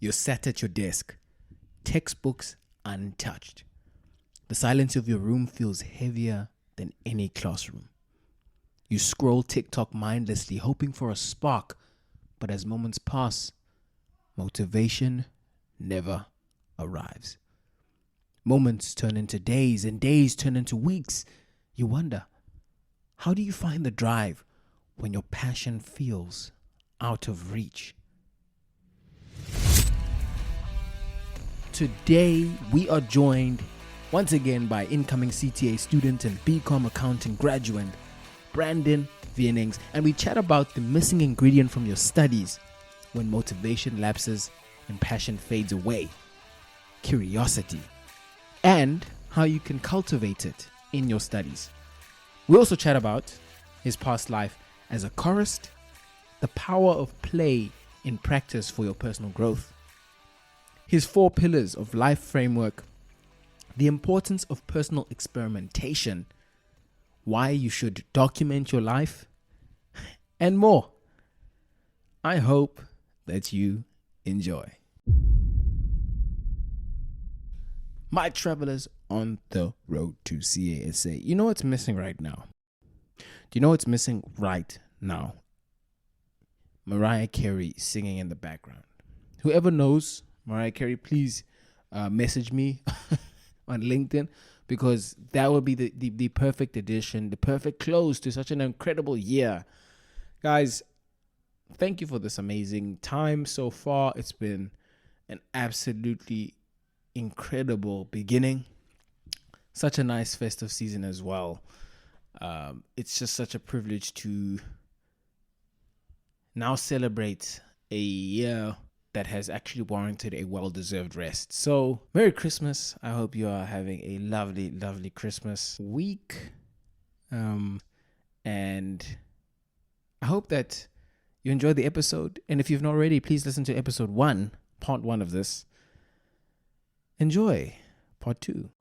You're sat at your desk, textbooks untouched. The silence of your room feels heavier than any classroom. You scroll TikTok mindlessly, hoping for a spark, but as moments pass, motivation never arrives. Moments turn into days, and days turn into weeks. You wonder, how do you find the drive when your passion feels out of reach? Today, we are joined once again by incoming CTA student and BCom Accounting graduand, Brandon Vienings, and we chat about the missing ingredient from your studies when motivation lapses and passion fades away: curiosity, and how you can cultivate it in your studies. We also chat about his past life as a chorist, the power of play in practice for your personal growth, his 4 pillars of life framework, the importance of personal experimentation, why you should document your life, and more. I hope that you enjoy. My travelers on the road to CASA. You know what's missing right now? Do you know what's missing right now? Mariah Carey singing in the background. Whoever knows Mariah Carey, please message me on LinkedIn, because that would be the perfect addition, the perfect close to such an incredible year. Guys, thank you for this amazing time so far. It's been an absolutely incredible beginning. Such a nice festive season as well. It's just such a privilege to now celebrate a year that has actually warranted a well-deserved rest. So, Merry Christmas. I hope you are having a lovely, lovely Christmas week. And I hope that you enjoyed the episode. And if you've not already, please listen to episode 1, part 1 of this. Enjoy part 2.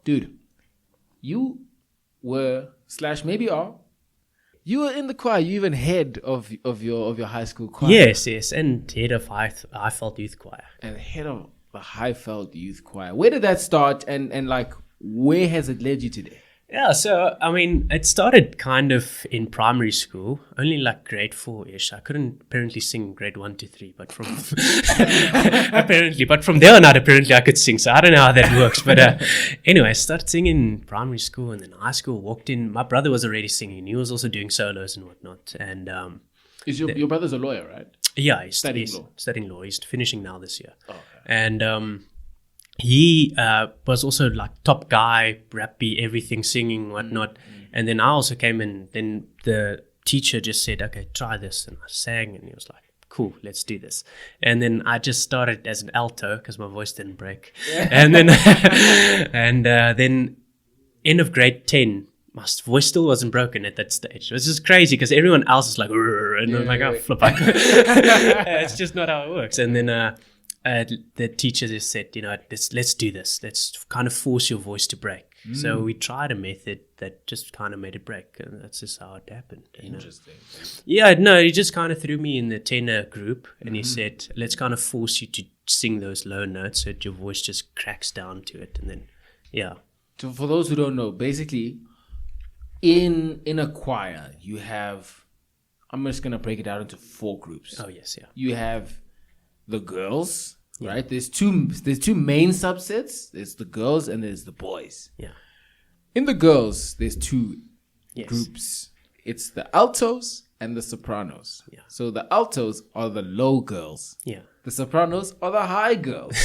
Dude, you were / maybe are. You were in the choir. You even head of your high school choir. Yes, and head of Highveld Youth Choir. And head of the Highveld Youth Choir. Where did that start, and like, where has it led you today? Yeah, so, I mean, it started kind of in primary school, only like grade 4-ish. I couldn't apparently sing grade 1 to 3, but from from there on out, apparently I could sing. So I don't know how that works. But anyway, I started singing in primary school, and then high school, walked in. My brother was already singing. He was also doing solos and whatnot. And is your brother's a lawyer, right? Yeah, he's studying law. He's finishing now this year. Oh, okay. And he was also like top guy, rappy, everything, singing, whatnot. And then I also came in. Then the teacher just said, "Okay, try this." And I sang, and he was like, "Cool, let's do this." And then I just started as an alto because my voice didn't break. Yeah. And then then end of grade 10, my voice still wasn't broken at that stage. It was just crazy because everyone else is like, and I'm like, oh, flip. It's just not how it works. And then the teacher just said, let's do this. Let's kind of force your voice to break. So we tried a method that just kind of made it break. And that's just how it happened. Interesting. Yeah, no, he just kind of threw me in the tenor group. And he said, let's kind of force you to sing those low notes so that your voice just cracks down to it. And then, yeah. So for those who don't know, basically, in a choir, you have, I'm just going to break it out into 4 groups. Oh, yes, yeah. You have the girls, right? There's two main subsets. There's the girls and there's the boys. Yeah. In the girls, there's 2 groups. It's the altos and the sopranos. Yeah. So the altos are the low girls. Yeah. The sopranos are the high girls.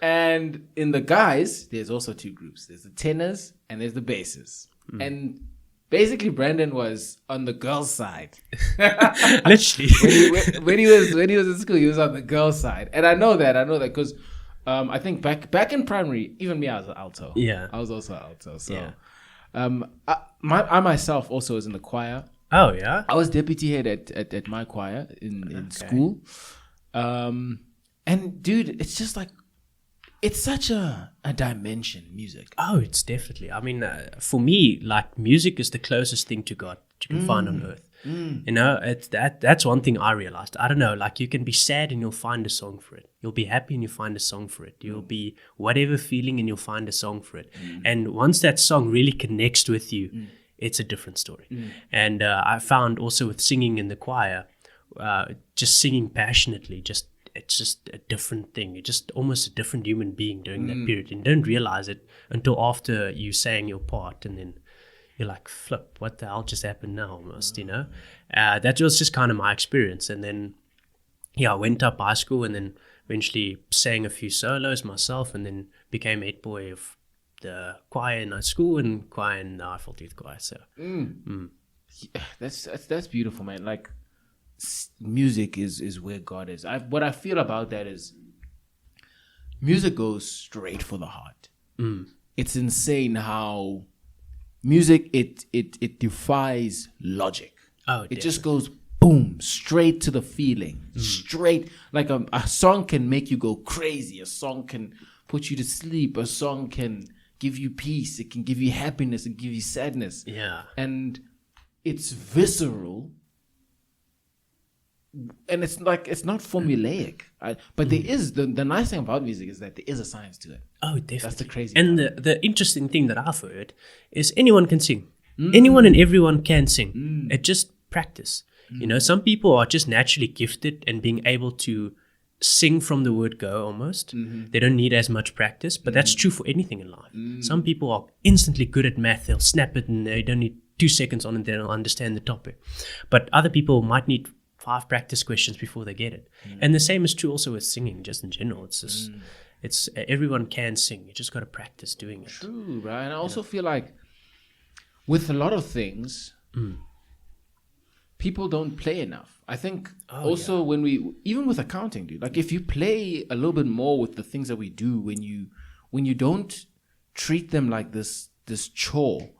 And in the guys, there's also 2 groups. There's the tenors and there's the basses. And basically, Brandon was on the girls' side. Literally, when he was in school, he was on the girls' side, and I know that because I think back in primary, even me, I was an alto. Yeah, I was also an alto. So, yeah. I myself also was in the choir. Oh yeah, I was deputy head at my choir in school. And dude, it's just like, it's such a dimension, music. Oh, it's definitely. I mean, for me, like, music is the closest thing to God you can find on earth. You know, that's one thing I realized. I don't know, like you can be sad and you'll find a song for it. You'll be happy and you'll find a song for it. You'll be whatever feeling and you'll find a song for it. And once that song really connects with you, it's a different story. And I found also with singing in the choir, just singing passionately, it's just a different thing. You're just almost a different human being during that period. And you don't realize it until after you sang your part, and then you're like, flip, what the hell just happened now almost, you know? That was just kind of my experience. And then, I went up high school and then eventually sang a few solos myself, and then became head boy of the choir in high school and choir in the Eiffel Youth Choir. So, That's beautiful, man. Like, music is where God is. What I feel about that is music goes straight for the heart. It's insane how music it defies logic. It just goes boom, straight to the feeling. Straight, like a song can make you go crazy. A song can put you to sleep. A song can give you peace. It can give you happiness and give you sadness. Yeah. And it's visceral. And it's like, it's not formulaic. But there is, the nice thing about music is that there is a science to it. Oh, definitely. That's the crazy And the interesting thing that I've heard is anyone can sing. Anyone and everyone can sing. It's just practice. You know, some people are just naturally gifted and being able to sing from the word go almost. They don't need as much practice, but that's true for anything in life. Some people are instantly good at math. They'll snap it and they don't need 2 seconds on it. They'll understand the topic. But other people might need 5 practice questions before they get it. And the same is true also with singing, just in general. It's just, it's everyone can sing. You just got to practice doing it. True, right? And I also feel like with a lot of things, people don't play enough. I think when even with accounting, dude, like if you play a little bit more with the things that we do, when you don't treat them like this chore,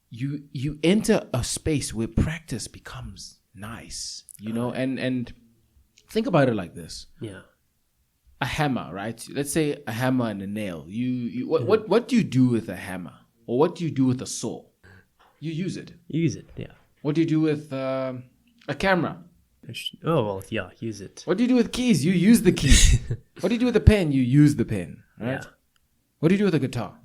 you enter a space where practice becomes nice, you know, and think about it like this. Yeah. A hammer, right? Let's say a hammer and a nail. What do you do with a hammer? Or what do you do with a saw? You use it. Use it, yeah. What do you do with a camera? Oh, well, yeah, use it. What do you do with keys? You use the key. What do you do with a pen? You use the pen, right? Yeah. What do you do with a guitar?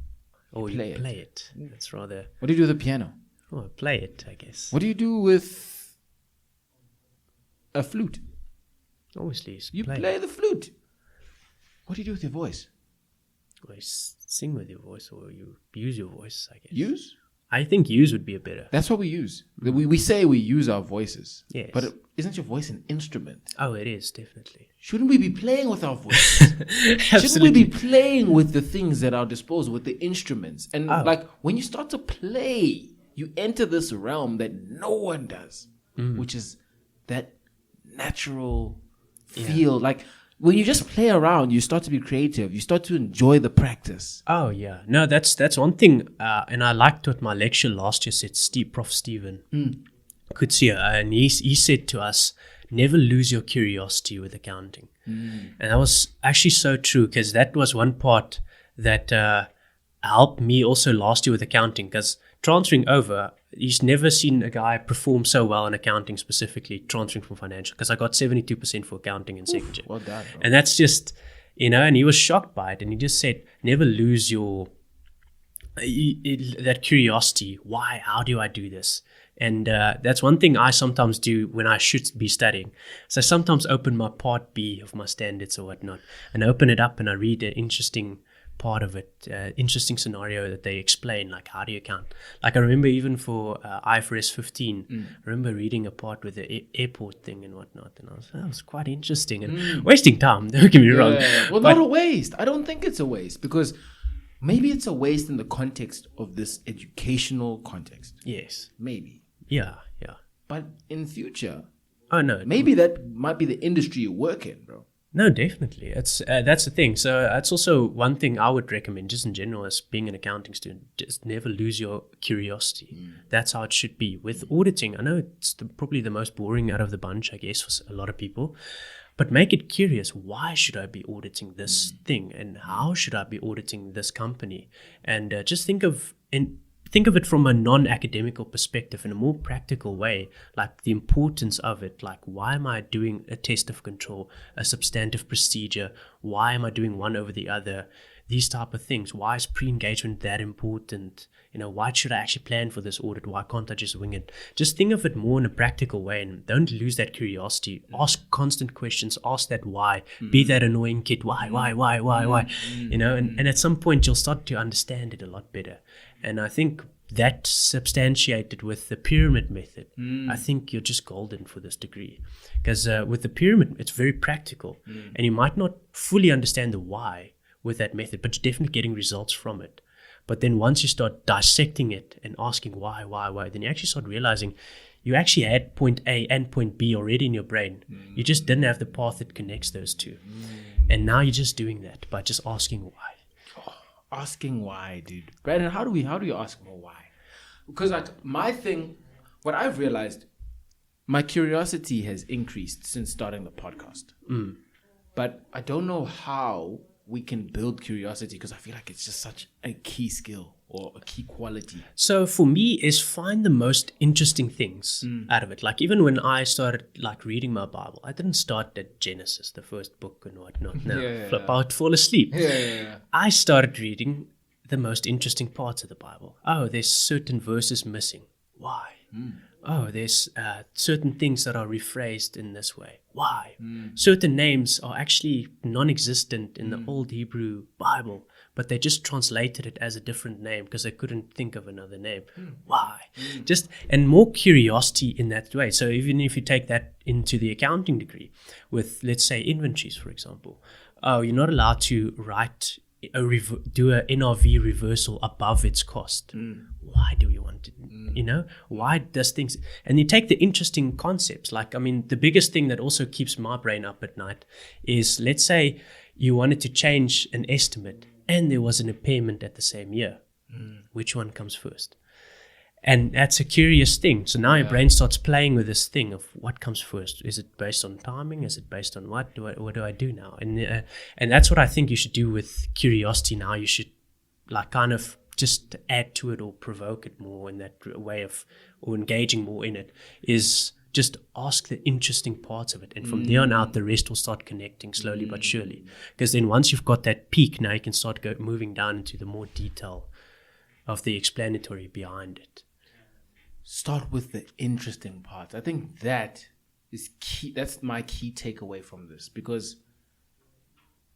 Or you play it. That's rather... What do you do with a piano? Oh, play it, I guess. What do you do with a flute? Obviously, you play the flute. What do you do with your voice? Well, you sing with your voice, or you use your voice, I guess. Use? I think use would be a better. That's what we use. We say we use our voices. Yes. But isn't your voice an instrument? Oh, it is, definitely. Shouldn't we be playing with our voices? Shouldn't we be playing with the things at our disposal, with the instruments? And like when you start to play, you enter this realm that no one does, which is that natural feel. Like when you just play around, you start to be creative. You start to enjoy the practice. Oh, yeah. No, that's one thing. And I liked what my lecture last year said, Prof. Stephen Kutsia. And he said to us, never lose your curiosity with accounting. And that was actually so true, because that was one part that helped me also last year with accounting, because transferring over, he's never seen a guy perform so well in accounting, specifically transferring from financial, because I got 72% for accounting in second year. Well done, bro. And that's just, you know, and he was shocked by it. And he just said, never lose your, that curiosity. Why? How do I do this? And that's one thing I sometimes do when I should be studying. So I sometimes open my part B of my standards or whatnot, and I open it up and I read an interesting part of it, interesting scenario that they explain, like how do you count. Like I remember even for IFRS 15, I remember reading a part with the airport thing and whatnot, and that was quite interesting and wasting time, don't get me wrong. Well, not a waste. I don't think it's a waste, because maybe it's a waste in the context of this educational context. Yes. Maybe. Yeah. But in future, oh no, maybe that might be the industry you work in, bro. No, definitely. That's the thing. So that's also one thing I would recommend, just in general, as being an accounting student. Just never lose your curiosity. That's how it should be. With auditing, I know it's probably the most boring out of the bunch, I guess, for a lot of people. But make it curious. Why should I be auditing this thing? And how should I be auditing this company? And just think think of it from a non-academical perspective in a more practical way, like the importance of it, like why am I doing a test of control, a substantive procedure, why am I doing one over the other, these type of things. Why is pre-engagement that important? Why should I actually plan for this audit? Why can't I just wing it? Just think of it more in a practical way and don't lose that curiosity. Ask constant questions. Ask that why. Be that annoying kid. Why? And at some point you'll start to understand it a lot better. And I think that substantiated with the pyramid method, I think you're just golden for this degree. Because with the pyramid, it's very practical. And you might not fully understand the why with that method, but you're definitely getting results from it. But then once you start dissecting it and asking why, then you actually start realizing you actually had point A and point B already in your brain. You just didn't have the path that connects those two. And now you're just doing that by just asking why. Asking why, dude. Brandon, how do you ask more why? Because what I've realized, my curiosity has increased since starting the podcast. But I don't know how we can build curiosity, because I feel like it's just such a key skill or a key quality. So for me is find the most interesting things out of it. Like even when I started like reading my Bible, I didn't start at Genesis, the first book and whatnot. No, I would fall asleep. I started reading the most interesting parts of the Bible. Oh, there's certain verses missing. Why? Oh, there's certain things that are rephrased in this way. Why? Certain names are actually non-existent in the old Hebrew Bible, but they just translated it as a different name because they couldn't think of another name. Why? And more curiosity in that way. So even if you take that into the accounting degree with, let's say, inventories, for example, you're not allowed to write do a NRV reversal above its cost. Why do we want to, why does things, and you take the interesting concepts, like, the biggest thing that also keeps my brain up at night is, let's say you wanted to change an estimate and there was an impairment at the same year. Which one comes first? And that's a curious thing. So now your brain starts playing with this thing of what comes first. Is it based on timing? Is it based on what do I do now? And that's what I think you should do with curiosity now. You should like kind of just add to it or provoke it more in that way of, or engaging more in it, is just ask the interesting parts of it. And from there on out, the rest will start connecting slowly but surely. Because then once you've got that peak, now you can start moving down into the more detail of the explanatory behind it. Start with the interesting parts. I think that is key. That's my key takeaway from this, because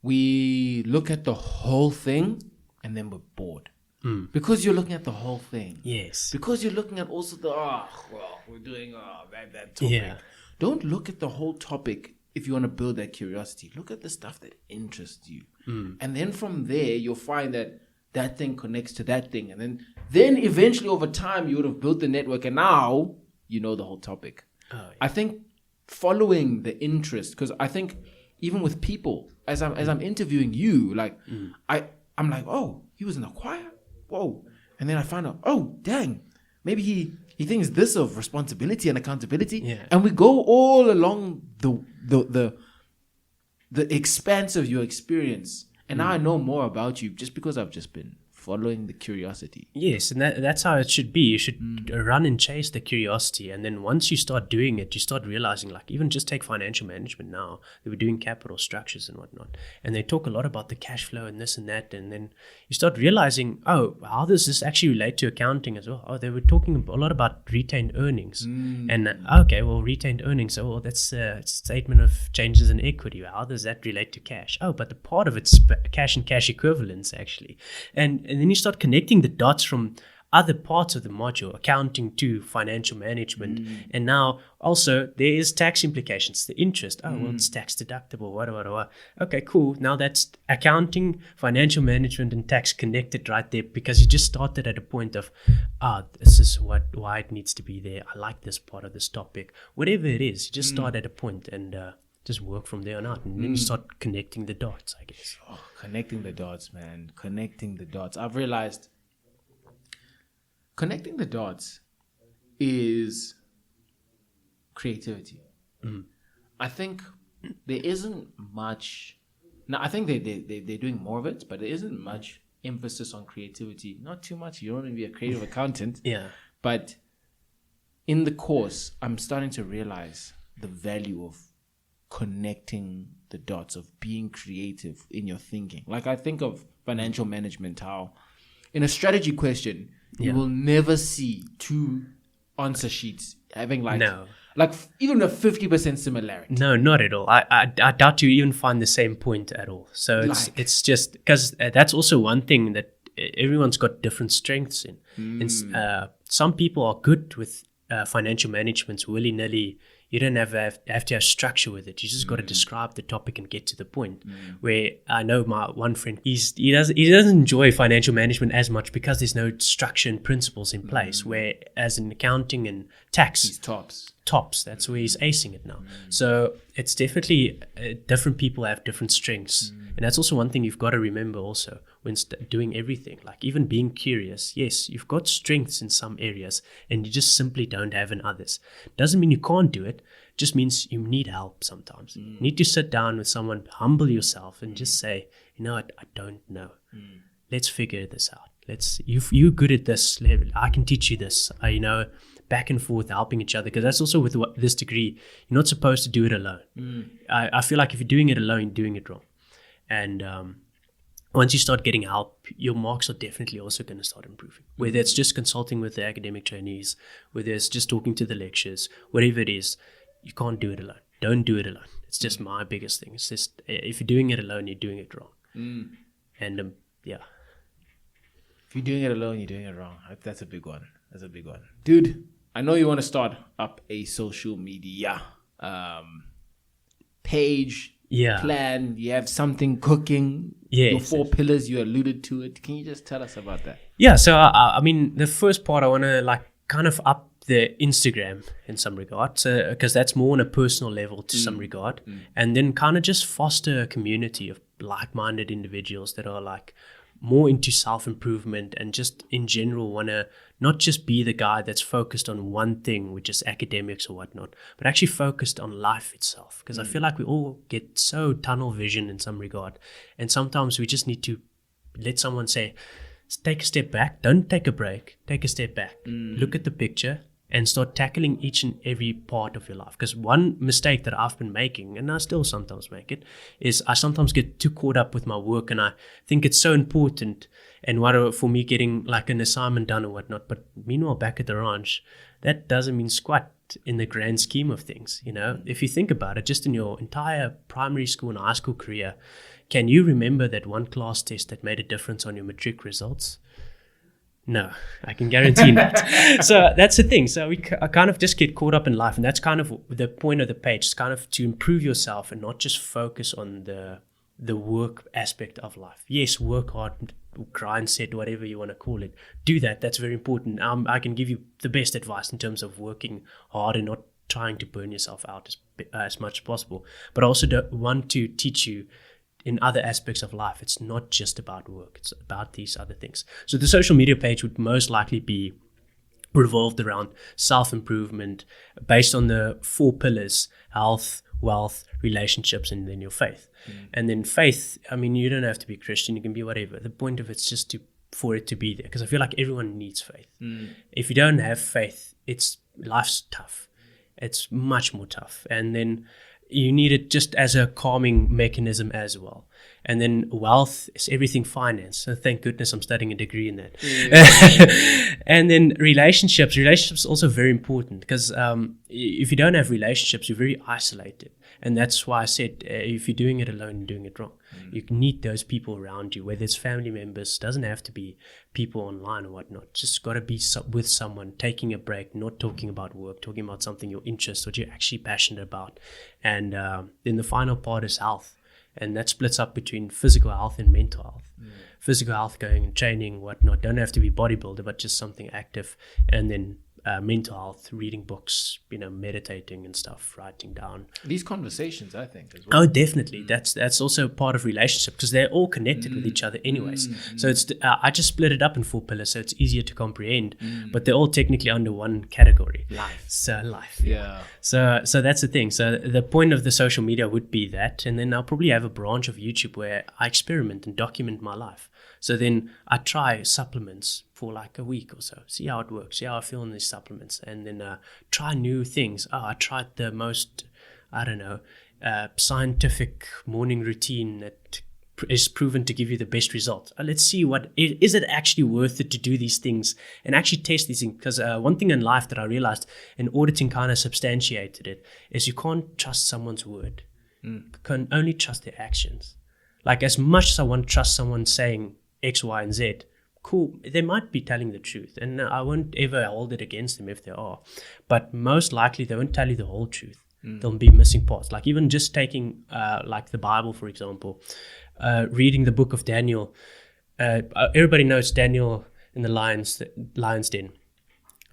we look at the whole thing and then we're bored. Because you're looking at the whole thing. Yes. Because you're looking at also we're doing that topic. Yeah. Don't look at the whole topic if you want to build that curiosity. Look at the stuff that interests you. And then from there, you'll find that thing connects to that thing. And then eventually over time, you would have built the network and now you know the whole topic. I think following the interest, because I think even with people, as I'm interviewing you, like I'm like, oh, he was in the choir? Whoa. And then I find out, oh, dang, maybe he thinks this of responsibility and accountability. Yeah. And we go all along the expanse of your experience. And now I know more about you just because I've just been following the curiosity. Yes, and that's how it should be. You should run and chase the curiosity. And then once you start doing it, you start realizing, like, even just take financial management now. They were doing capital structures and whatnot. And they talk a lot about the cash flow and this and that. And then you start realizing, oh, how does this actually relate to accounting as well? Oh, they were talking a lot about retained earnings. And, okay, well, retained earnings. Oh, well, that's a statement of changes in equity. How does that relate to cash? Oh, but the part of it's cash and cash equivalents, actually. And then you start connecting the dots from other parts of the module, accounting to financial management. And now also there is tax implications, the interest. Oh, well, it's tax deductible, what. Okay, cool. Now that's accounting, financial management, and tax connected right there, because you just started at a point of, this is why it needs to be there. I like this part of this topic. Whatever it is, you just start at a point and just work from there on out, and then you start connecting the dots, I guess. Oh, connecting the dots, man. Connecting the dots. I've realized connecting the dots is creativity. I think there isn't much. Now, I think they're doing more of it, but there isn't much emphasis on creativity. Not too much. You don't want to be a creative accountant. Yeah. But in the course, I'm starting to realize the value of connecting the dots, of being creative in your thinking. Like I think of financial management, how in a strategy question, you will never see two answer sheets having even a 50% similarity. No, not at all. I doubt you even find the same point at all. So it's just because that's also one thing that everyone's got different strengths in. And some people are good with financial management willy-nilly. You don't have to have structure with it. You just got to describe the topic and get to the point. Where I know my one friend, he doesn't enjoy financial management as much because there's no structure and principles in place. Where as in accounting and tax, he's tops. That's where he's acing it now. So it's definitely different people have different strengths, and that's also one thing you've got to remember also when doing everything. Like even being curious, yes, you've got strengths in some areas, and you just simply don't have in others. Doesn't mean you can't do it. Just means you need help sometimes. You need to sit down with someone, humble yourself, and just say, I don't know. Let's figure this out. You're good at this. I can teach you this. Back and forth, helping each other, because that's also with this degree, you're not supposed to do it alone. I feel like if you're doing it alone, you're doing it wrong. And once you start getting help, your marks are definitely also going to start improving. Whether it's just consulting with the academic trainees, whether it's just talking to the lecturers, whatever it is, you can't do it alone. Don't do it alone. It's just my biggest thing. It's just if you're doing it alone, you're doing it wrong. And if you're doing it alone, you're doing it wrong. That's a big one. Dude, I know you want to start up a social media page, plan. You have something cooking. Your 4 pillars, you alluded to it. Can you just tell us about that? Yeah, so I mean, the first part, I want to kind of up the Instagram in some regard, because that's more on a personal level to some regard, and then kind of just foster a community of like-minded individuals that are more into self-improvement and just in general want to not just be the guy that's focused on one thing, which is academics or whatnot, but actually focused on life itself. Because I feel like we all get so tunnel vision in some regard. And sometimes we just need to let someone say, take a step back, don't take a break, take a step back, look at the picture, and start tackling each and every part of your life. Because one mistake that I've been making, and I still sometimes make it, is I sometimes get too caught up with my work, and I think it's so important and for me getting an assignment done or whatnot. But meanwhile, back at the ranch, that doesn't mean squat in the grand scheme of things. If you think about it, just in your entire primary school and high school career, can you remember that one class test that made a difference on your matric results? No, I can guarantee that. So that's the thing. So I kind of just get caught up in life, and that's kind of the point of the page. It's kind of to improve yourself and not just focus on the work aspect of life. Yes, work hard, grind set, whatever you want to call it. Do that. That's very important. I can give you the best advice in terms of working hard and not trying to burn yourself out as much as possible. But I also want to teach you in other aspects of life, it's not just about work, it's about these other things. So the social media page would most likely be revolved around self-improvement based on the 4 pillars: health, wealth, relationships, and then your faith. And then faith, I mean, you don't have to be Christian, you can be whatever. The point of it's just for it to be there, because I feel like everyone needs faith. If you don't have faith, life's tough. It's much more tough. And then you need it just as a calming mechanism as well. And then wealth is everything finance. So thank goodness I'm studying a degree in that. And then relationships are also very important, because if you don't have relationships, you're very isolated. And that's why I said, if you're doing it alone, you're doing it wrong. You need those people around you, whether it's family members, doesn't have to be people online or whatnot. Just got to be with someone, taking a break, not talking about work, talking about something your interest, what you're actually passionate about. And then the final part is health. And that splits up between physical health and mental health. Physical health, going and training, whatnot. Don't have to be bodybuilder, but just something active. And then mental health, reading books, meditating and stuff, writing down. These conversations, I think, as well. Oh, definitely. That's also part of relationship because they're all connected with each other anyways. So it's I just split it up in 4 pillars so it's easier to comprehend, but they're all technically under one category. Life. So life. Yeah. So that's the thing. So the point of the social media would be that, and then I'll probably have a branch of YouTube where I experiment and document my life. So then I try supplements for like a week or so, see how it works, see how I feel in these supplements, and then try new things. I tried the most, scientific morning routine that is proven to give you the best result. Let's see is it actually worth it to do these things and actually test these things. Because one thing in life that I realized, and auditing kind of substantiated it, is you can't trust someone's word. You can only trust their actions. Like as much as I want to trust someone saying X, Y, and Z, cool, they might be telling the truth, and I won't ever hold it against them if they are. But most likely they won't tell you the whole truth. There'll be missing parts. Like even just taking like the Bible, for example, reading the book of Daniel. Everybody knows Daniel in the lion's den,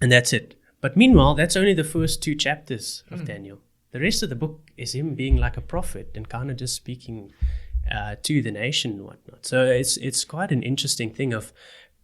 and that's it. But meanwhile, that's only the first 2 chapters of Daniel. The rest of the book is him being like a prophet and kind of just speaking to the nation and whatnot. So it's quite an interesting thing of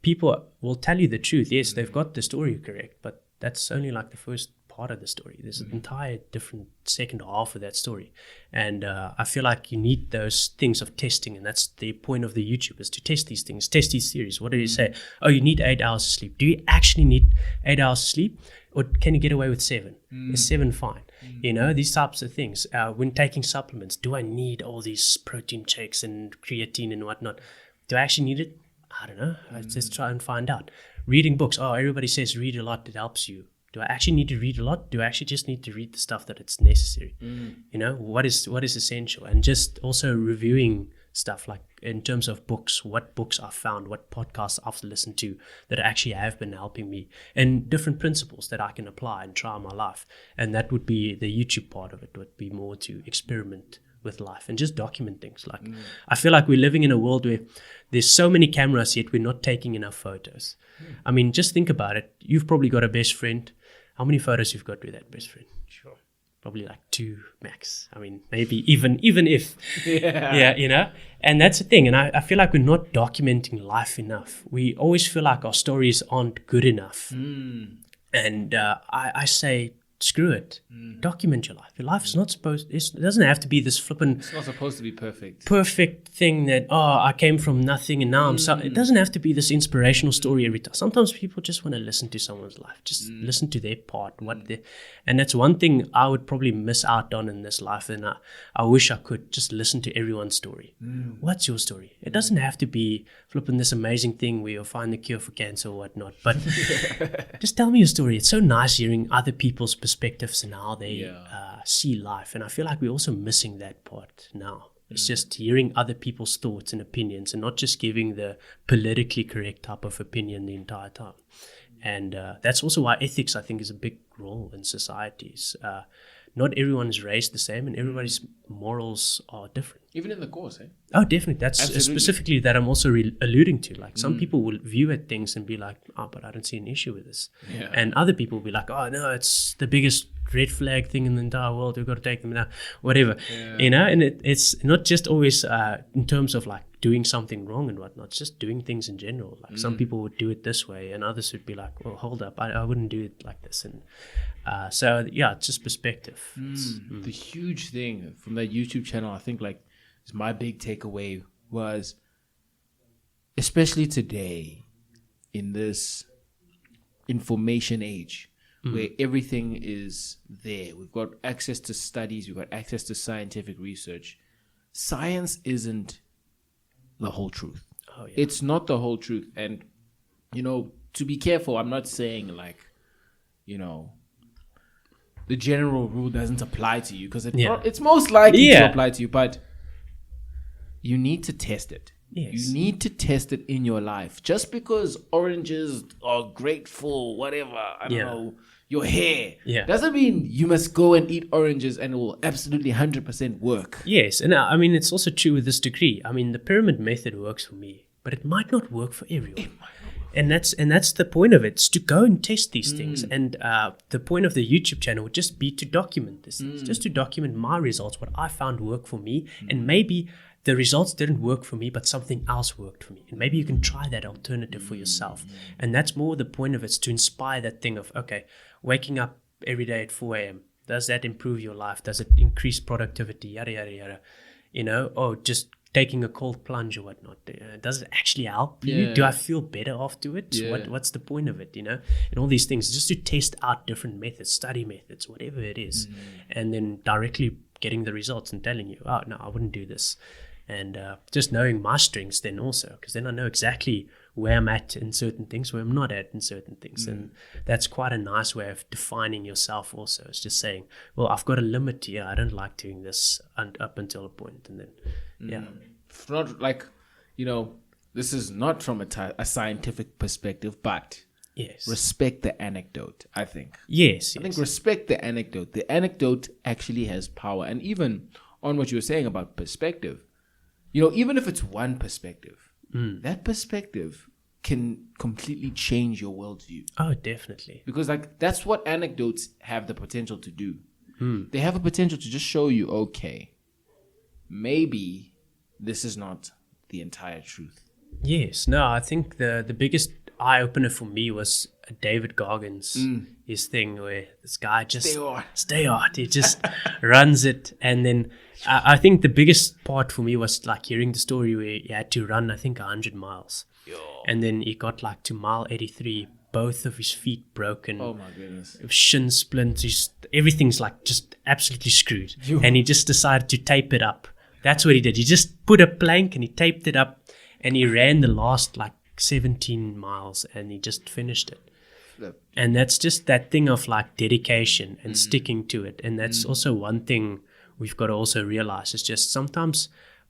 people will tell you the truth. Yes, they've got the story correct, but that's only like the first part of the story. There's an entire different second half of that story. And I feel like you need those things of testing, and that's the point of the YouTube, is to test these things, test these theories. What do you say? Oh, you need 8 hours of sleep. Do you actually need 8 hours of sleep? Or can you get away with 7? Is 7 fine? These types of things. When taking supplements, do I need all these protein shakes and creatine and whatnot? Do I actually need it? I don't know. Let's just try and find out. Reading books. Oh, everybody says read a lot, it helps you. Do I actually need to read a lot? Do I actually just need to read the stuff that it's necessary? What is essential? And just also reviewing stuff, like in terms of books, what books I've found, what podcasts I've listened to that actually have been helping me, and different principles that I can apply and try in my life. And that would be the YouTube part of it, would be more to experiment with life and just document things. Like I feel like we're living in a world where there's so many cameras, yet we're not taking enough photos. I mean, just think about it. You've probably got a best friend. How many photos you've got with that best friend? Sure. Probably like 2 max. I mean, maybe even if. Yeah, and that's the thing. And I feel like we're not documenting life enough. We always feel like our stories aren't good enough. And I say, screw it. Document your life. Your life is not it doesn't have to be this flippin'. It's not supposed to be perfect. Perfect thing that, I came from nothing and now I'm so. It doesn't have to be this inspirational story every time. Sometimes people just want to listen to someone's life. Just listen to their part. And that's one thing I would probably miss out on in this life. And I wish I could just listen to everyone's story. What's your story? It doesn't have to be flipping this amazing thing where you'll find the cure for cancer or whatnot. But just tell me your story. It's so nice hearing other people's perspectives and how they see life. And I feel like we're also missing that part now. It's just hearing other people's thoughts and opinions and not just giving the politically correct type of opinion the entire time. And that's also why ethics, I think, is a big role in societies. Not everyone is raised the same and everybody's morals are different. Even in the course, eh? Oh, definitely. That's specifically that I'm also alluding to. Like some people will view at things and be like, but I don't see an issue with this. Yeah. And other people will be like, oh, no, it's the biggest red flag thing in the entire world. We've got to take them now, whatever. Yeah. And it's not just always in terms of like doing something wrong and whatnot. It's just doing things in general. Like some people would do it this way and others would be like, well, hold up, I wouldn't do it like this. And so, it's just perspective. The huge thing from that YouTube channel, I think, like, is my big takeaway was, especially today in this information age where everything is there. We've got access to studies. We've got access to scientific research. Science isn't the whole truth. Oh, yeah. It's not the whole truth. And, to be careful, I'm not saying like, the general rule doesn't apply to you because it's most likely to apply to you, but you need to test it. Yes. You need to test it in your life. Just because oranges are great for whatever, I don't know, your hair, doesn't mean you must go and eat oranges and it will absolutely 100% work. Yes, and I mean, it's also true with this degree. I mean, the pyramid method works for me, but it might not work for everyone. And that's the point of it, is to go and test these things. And the point of the YouTube channel would just be to document these things, just to document my results, what I found work for me. And maybe the results didn't work for me, but something else worked for me. And maybe you can try that alternative for yourself. And that's more the point of it, is to inspire that thing of, okay, waking up every day at 4 a.m. Does that improve your life? Does it increase productivity? Yada, yada, yada. Just taking a cold plunge or whatnot. Does it actually help you? Do I feel better afterwards? What's the point of it, And all these things, just to test out different methods, study methods, whatever it is. And then directly getting the results and telling you, oh, no, I wouldn't do this. And just knowing my strengths then also, because then I know exactly where I'm at in certain things, where I'm not at in certain things. And that's quite a nice way of defining yourself also. It's just saying, well, I've got a limit here. I don't like doing this up until a point. And then, It's not like, this is not from a scientific perspective, but yes, respect the anecdote, I think. Yes. I think respect the anecdote. The anecdote actually has power. And even on what you were saying about perspective, even if it's one perspective, that perspective can completely change your worldview. Oh, definitely. Because that's what anecdotes have the potential to do. They have a potential to just show you, okay, maybe this is not the entire truth. Yes. No, I think the biggest eye-opener for me was David Goggins, his thing where this guy just stay hard. He just runs it. And then I think the biggest part for me was like hearing the story where he had to run, I think, 100 miles. And then he got to mile 83, both of his feet broken. Oh my goodness. Shin splints, everything's just absolutely screwed. And he just decided to tape it up. That's what he did. He just put a plank and he taped it up and he ran the last 17 miles and he just finished it. And that's just that thing of dedication and sticking to it. And that's also one thing we've got to also realize, is just sometimes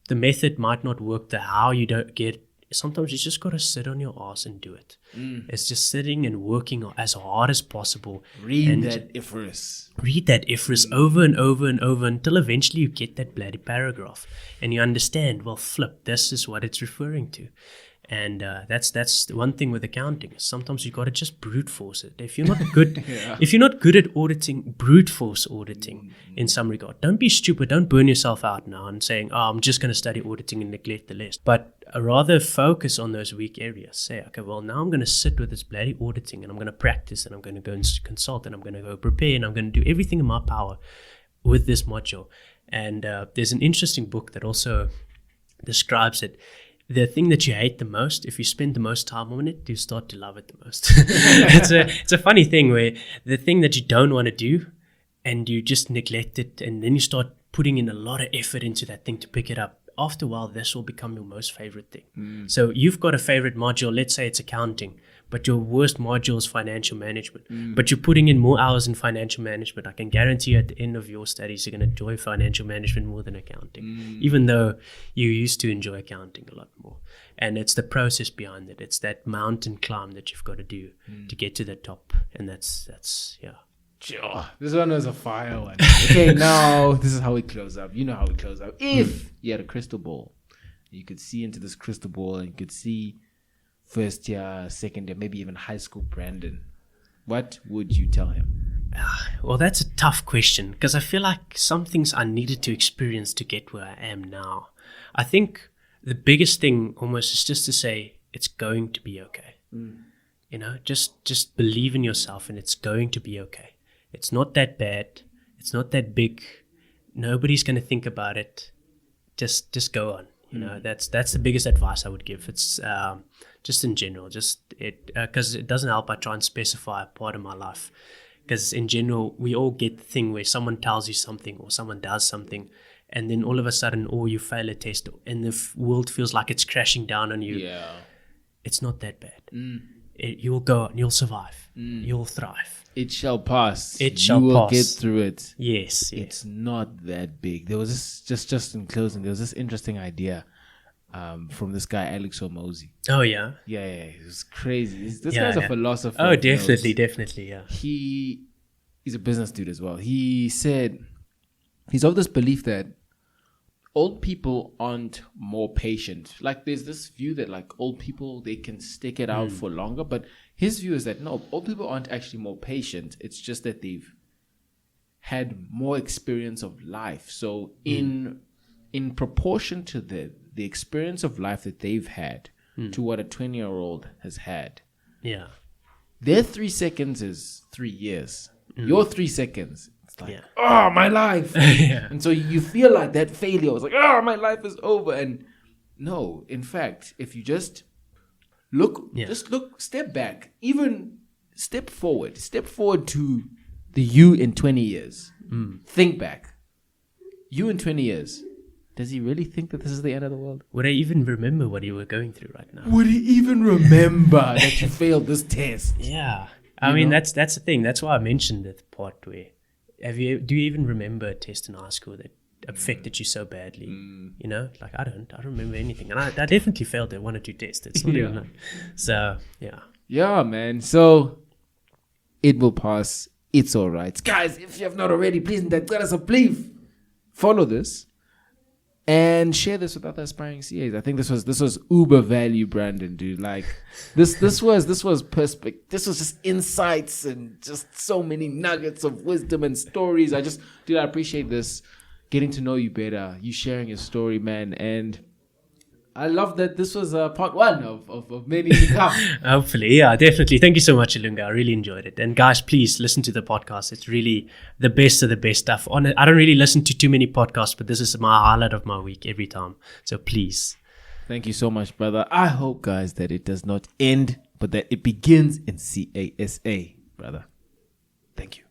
the method might not work, the how you don't get. Sometimes you just got to sit on your ass and do it. It's just sitting and working as hard as possible. Read that IFRS over and over and over until eventually you get that bloody paragraph and you understand, well, flip, this is what it's referring to. And that's one thing with accounting. Sometimes you got to just brute force it. If you're not good, if you're not good at auditing, brute force auditing in some regard. Don't be stupid. Don't burn yourself out now and saying, "Oh, I'm just going to study auditing and neglect the rest." But rather focus on those weak areas. Say, "Okay, well now I'm going to sit with this bloody auditing and I'm going to practice and I'm going to go and consult and I'm going to go prepare and I'm going to do everything in my power with this module." And there's an interesting book that also describes it. The thing that you hate the most, if you spend the most time on it, you start to love it the most. It's a funny thing where the thing that you don't want to do and you just neglect it, and then you start putting in a lot of effort into that thing to pick it up. After a while, this will become your most favorite thing. So you've got a favorite module, let's say it's accounting, but your worst module is financial management. But you're putting in more hours in financial management. I can guarantee you at the end of your studies, you're going to enjoy financial management more than accounting, even though you used to enjoy accounting a lot more. And it's the process behind it. It's that mountain climb that you've got to do to get to the top. And that's yeah. Sure. This one was a fire one. Okay, now this is how we close up. You know how we close up. If you had a crystal ball, you could see into this crystal ball and you could see first year, second year, maybe even high school Brandon, what would you tell him? Well, that's a tough question because I feel like some things I needed to experience to get where I am now. I think the biggest thing almost is just to say it's going to be okay. You know, just believe in yourself and it's going to be okay. It's not that bad. It's not that big. Nobody's going to think about it. Just go on. You know, that's the biggest advice I would give. It's just in general, because it doesn't help I try and specify a part of my life. Because in general, we all get the thing where someone tells you something or someone does something, and then all of a sudden, you fail a test, and the world feels like it's crashing down on you. Yeah, it's not that bad. You'll go on. You'll survive. You'll thrive. It shall pass. You will get through it. Yes. It's not that big. There was this, just in closing, there was this interesting idea from this guy, Alex Omozi. Oh, yeah? Yeah. It was crazy. This guy's a philosopher. Oh, definitely, yeah. He's a business dude as well. He said, he's of this belief that old people aren't more patient. Like there's this view that like old people, they can stick it out for longer. But his view is that no, old people aren't actually more patient. It's just that they've had more experience of life. So in proportion to the experience of life that they've had to what a 20-year-old has had, Yeah. their 3 seconds is 3 years. Your 3 seconds, it's like, oh, my life. And so you feel like that failure was like, oh, my life is over. And no, in fact, if you just look, step back, even step forward to the you in 20 years. Think back. You in 20 years. Does he really think that this is the end of the world? Would I even remember what you were going through right now? Would he even remember that you failed this test? Yeah. I mean, that's the thing. That's why I mentioned that part where do you even remember a test in high school that affected you so badly? You know, like I don't remember anything. And I definitely failed at 1 or 2 tests. It's not even like, so, yeah. Yeah, man. So it will pass. It's all right. Guys, if you have not already, please follow this and share this with other aspiring CAs. I think this was uber value, Brandon, dude. Like this was perspective. This was just insights and just so many nuggets of wisdom and stories. I appreciate this, getting to know you better, you sharing your story, man. And I love that this was part 1 of many to come. Hopefully, yeah, definitely. Thank you so much, Ilunga. I really enjoyed it. And guys, please listen to the podcast. It's really the best of the best stuff. I don't really listen to too many podcasts, but this is my highlight of my week every time. So please. Thank you so much, brother. I hope, guys, that it does not end, but that it begins in CASA, brother. Thank you.